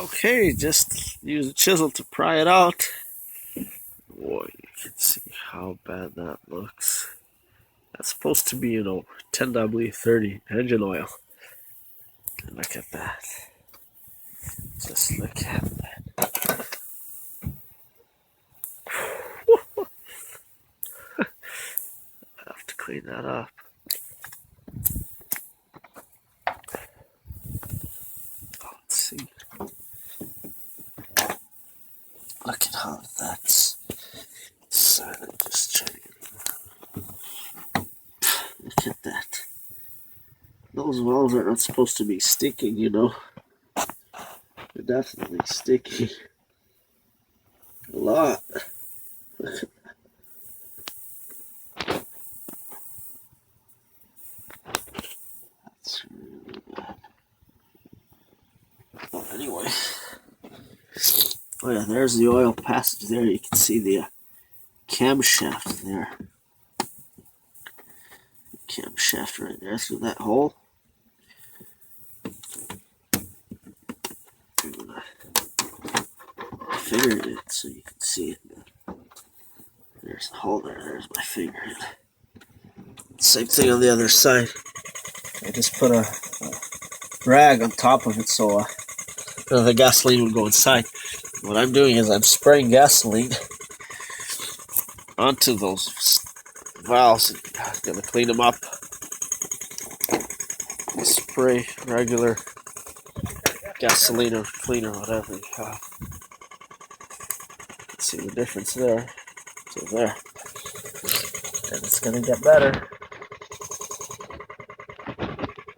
Okay, just use a chisel to pry it out. Boy, you can see how bad that looks. That's supposed to be, 10W30 engine oil. And look at that. Just look at that. I have to clean that up. Let's see. Look at how that's silent. Just trying to get it. Look at that. Those valves are not supposed to be sticking, They're definitely sticky. A lot. Look at that. That's really bad. Well, anyway. Oh yeah, there's the oil passage there. You can see the camshaft there. Camshaft right there through that hole. I'm gonna finger it so you can see it. There's the hole there. There's my finger. Same thing on the other side. I just put a rag on top of it so the gasoline would go inside. What I'm doing is I'm spraying gasoline onto those valves. I'm gonna clean them up. Spray regular gasoline or cleaner, whatever you have. See the difference there to there, and it's gonna get better.